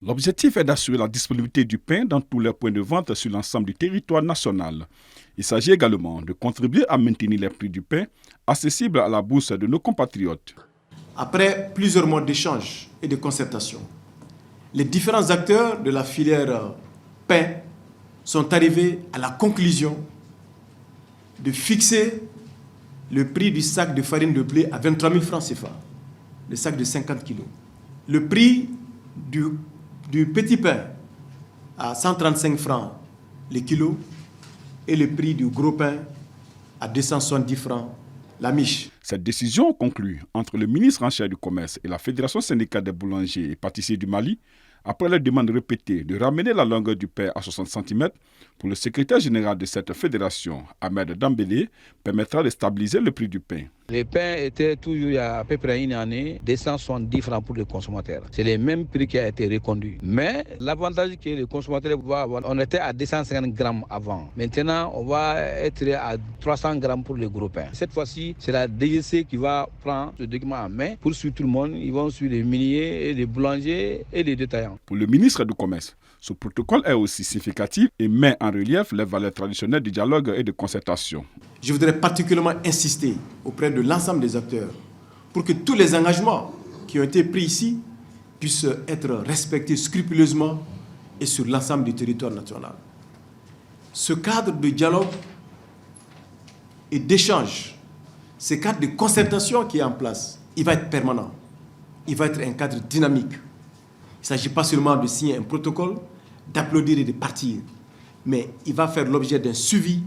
L'objectif est d'assurer la disponibilité du pain dans tous les points de vente sur l'ensemble du territoire national. Il s'agit également de contribuer à maintenir les prix du pain accessibles à la bourse de nos compatriotes. Après plusieurs mois d'échanges et de concertation, les différents acteurs de la filière pain sont arrivés à la conclusion de fixer le prix du sac de farine de blé à 23 000 francs CFA, le sac de 50 kg. Le prix du petit pain à 135 francs le kilo et le prix du gros pain à 270 francs la miche. Cette décision conclue entre le ministre en charge du commerce et la Fédération syndicale des boulangers et pâtissiers du Mali, après les demandes répétées de ramener la longueur du pain à 60 cm, pour le secrétaire général de cette fédération, Ahmed Dambélé, permettra de stabiliser le prix du pain. Le pain était toujours il y a à peu près une année 270 francs pour le consommateur. C'est le même prix qui a été reconduit. Mais l'avantage que le consommateur va avoir, on était à 250 grammes avant. Maintenant, on va être à 300 grammes pour le gros pain. Cette fois-ci, c'est la DGC qui va prendre ce document en main pour suivre tout le monde. Ils vont suivre les miniers, et les boulangers et les détaillants. Pour le ministre du Commerce, ce protocole est aussi significatif et met en relief les valeurs traditionnelles du dialogue et de concertation. Je voudrais particulièrement insister auprès de l'ensemble des acteurs pour que tous les engagements qui ont été pris ici puissent être respectés scrupuleusement et sur l'ensemble du territoire national. Ce cadre de dialogue et d'échange, ce cadre de concertation qui est en place, il va être permanent. Il va être un cadre dynamique. Il ne s'agit pas seulement de signer un protocole, d'applaudir et de partir, mais il va faire l'objet d'un suivi.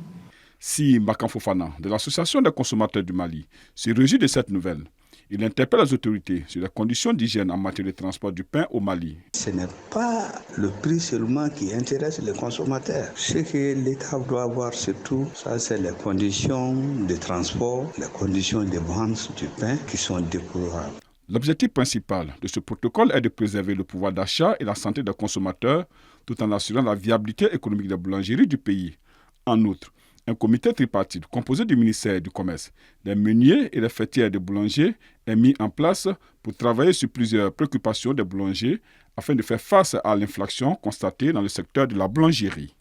Si Mbakan Fofana, de l'Association des consommateurs du Mali, se réjouit de cette nouvelle, il interpelle les autorités sur les conditions d'hygiène en matière de transport du pain au Mali. Ce n'est pas le prix seulement qui intéresse les consommateurs. Ce que l'État doit avoir surtout, ça c'est les conditions de transport, les conditions de vente du pain qui sont déplorables. L'objectif principal de ce protocole est de préserver le pouvoir d'achat et la santé des consommateurs tout en assurant la viabilité économique des boulangeries du pays. En outre, un comité tripartite composé du ministère du Commerce, des meuniers et des fêtières des boulangers est mis en place pour travailler sur plusieurs préoccupations des boulangers afin de faire face à l'inflation constatée dans le secteur de la boulangerie.